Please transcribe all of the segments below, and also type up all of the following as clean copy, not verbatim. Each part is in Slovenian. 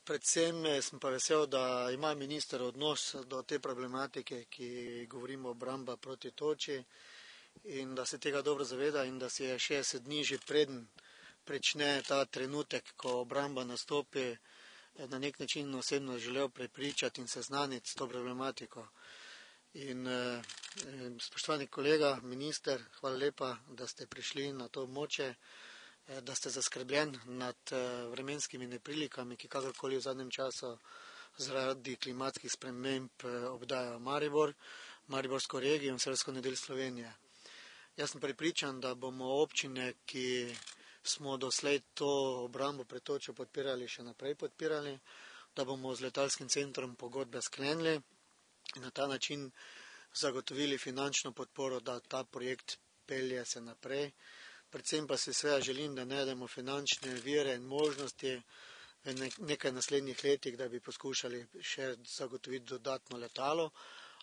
Predvsem sem pa vesel, da ima minister odnos do te problematike, ki govorimo obramba proti toči in da se tega dobro zaveda in da si je 60 dni že preden prične ta trenutek, ko obramba nastopi, na nek način osebno želel prepričati in seznaniti s to problematiko. In spoštovani kolega, minister, hvala lepa, da ste prišli na to območje, da ste zaskrbljen nad vremenskimi neprilikami, ki kakorkoli v zadnjem času zaradi klimatskih sprememb obdajajo Maribor, Mariborsko regijo in severski del Slovenije. Jaz sem prepričan, da bomo občine, ki smo doslej to obrambo pred točo podpirali, še naprej podpirali, da bomo z letalskim centrom pogodbe sklenili in na ta način zagotovili finančno podporo, da ta projekt pelje se naprej. Predvsem pa si seveda želim, da najdemo finančne vire in možnosti v nekaj naslednjih letih, da bi poskušali še zagotoviti dodatno letalo,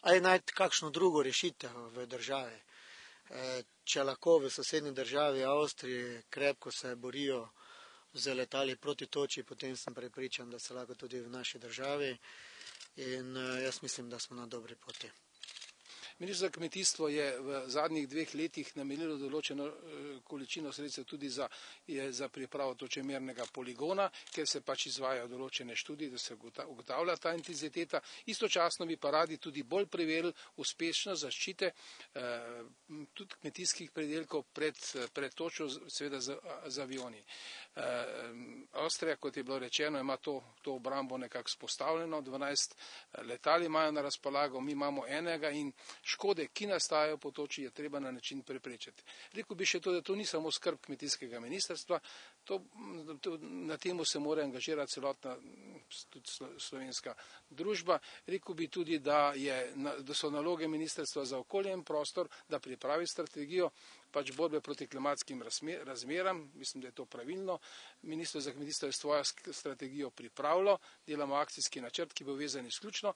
ali najti kakšno drugo rešitev v državi. Če lahko v sosednji državi Avstriji krepko se borijo z letali proti toči, potem sem prepričan, da se lahko tudi v naši državi in jaz mislim, da smo na dobri poti. Ministrstvo za kmetijstvo je v zadnjih 2 letih namenilo določeno količino sredstev tudi za pripravo točemernega poligona, kjer se pač izvajajo določene študije, da se ugotavlja ta intenziteta. Istočasno bi pa radi tudi bolj preverili uspešnost zaščite tudi kmetijskih pridelkov pred točo, seveda z avioni. Avstrija, kot je bilo rečeno, ima to obrambo nekako spostavljeno, 12 letal imajo na razpolago, mi imamo enega in škode, ki nastajajo po toči, je treba na način preprečiti. Rekel bi še to, da to ni samo skrb kmetijskega ministrstva, na temu se mora angažirati celotna tudi slovenska družba. Rekel bi tudi, da so naloge ministrstva za okolje in prostor, da pripravi strategijo pač borbe proti klimatskim razmeram, mislim, da je to pravilno. Ministrstvo za kmetijstvo je svojo strategijo pripravilo, delamo akcijski načrt, ki bo vezan izključno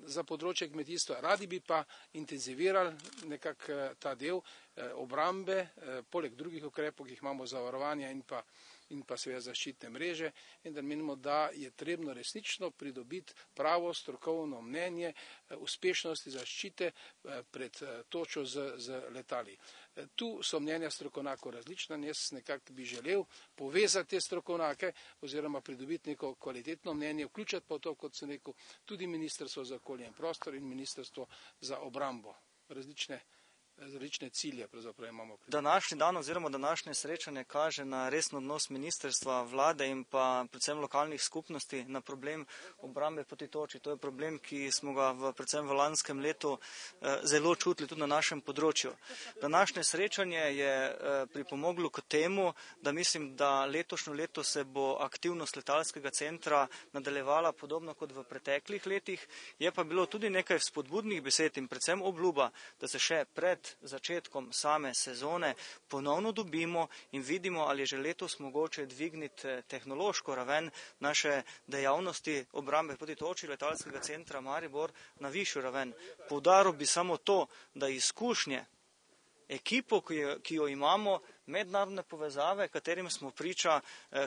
za področje kmetijstva. Radi bi pa intenzivirali nekako ta del obrambe, poleg drugih ukrepov, ki jih imamo za varovanje in pa seveda zaščitne mreže, in da menimo, da je trebno resnično pridobiti pravo strokovno mnenje uspešnosti zaščite pred točo z letali. Tu so mnenja strokovnjakov različna in jaz nekako bi želel povezati te strokovnjake oziroma pridobiti neko kvalitetno mnenje, vključiti pa to, kot sem rekel, tudi Ministrstvo za okolje in prostor in Ministrstvo za obrambo. Različne cilje pravzaprav imamo. Današnji dan oziroma današnje srečanje kaže na resen odnos ministrstva, vlade in pa predvsem lokalnih skupnosti na problem obrambe proti toči. To je problem, ki smo ga predvsem v lanskem letu zelo čutili tudi na našem področju. Današnje srečanje je pripomoglo k temu, da mislim, da letošnjo leto se bo aktivnost letalskega centra nadaljevala podobno kot v preteklih letih. Je pa bilo tudi nekaj spodbudnih besed in predvsem obljuba, da se še pred začetkom same sezone ponovno dobimo in vidimo, ali je že letos mogoče dvigniti tehnološko raven naše dejavnosti obrambe proti toči letalskega centra Maribor na višjo raven. Poudaril bi samo to, da izkušnje ekipo, ki jo imamo, mednarodne povezave, katerim smo priča,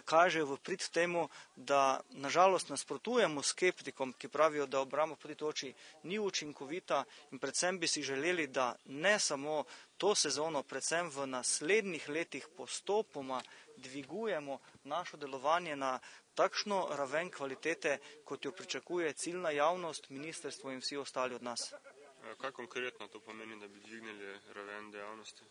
kaže v prid temu, da nažalost nasprotujemo skeptikom, ki pravijo, da obramba proti toči ni učinkovita in predvsem bi si želeli, da ne samo to sezono, predvsem v naslednjih letih postopoma dvigujemo našo delovanje na takšno raven kvalitete, kot jo pričakuje ciljna javnost, ministrstvo in vsi ostali od nas. Kaj konkretno to pomeni, da bi dvignili raven dejavnosti?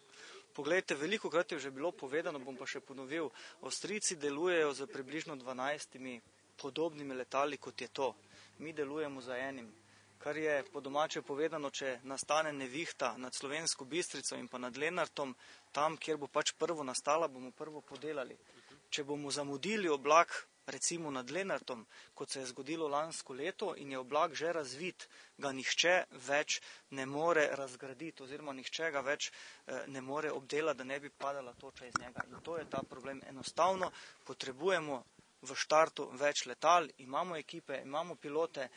Poglejte, veliko krat je že bilo povedano, bom pa še ponovil, Avstrijci delujejo z približno 12 podobnimi letali, kot je to. Mi delujemo za enim, kar je po domače povedano, če nastane nevihta nad Slovensko Bistrico in pa nad Lenartom, tam, kjer bo pač prvo nastala, bomo prvo podelali. Če bomo zamudili oblak, recimo nad Lenartom, kot se je zgodilo lansko leto in je oblak že razvit, ga nihče več ne more razgraditi oziroma nihče ga več ne more obdelati, da ne bi padala toča iz njega. In to je ta problem. Enostavno potrebujemo v štartu več letal, imamo ekipe, imamo pilote,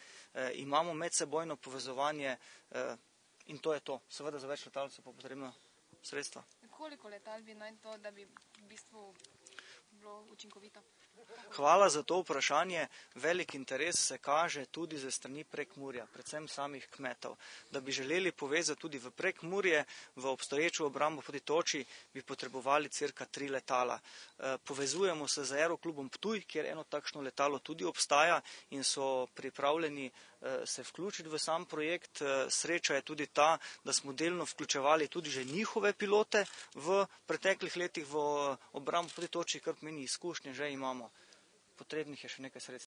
imamo medsebojno povezovanje in to je to. Seveda za več letal so pa potrebna sredstva. Koliko letal bi naj to, da bi v bistvu bilo učinkovito? Hvala za to vprašanje. Velik interes se kaže tudi ze strani Prekmurja, predvsem samih kmetov. Da bi želeli povezati tudi v Prekmurje, v obstoječo obrambo proti toči, bi potrebovali cirka 3 letala. Povezujemo se z Aeroklubom Ptuj, kjer eno takšno letalo tudi obstaja in so pripravljeni se vključiti v sam projekt. Sreča je tudi ta, da smo delno vključevali tudi že njihove pilote v preteklih letih v obrambo proti toči, kar pomeni izkušnje že imamo. Potrebnih je še nekaj sredstev.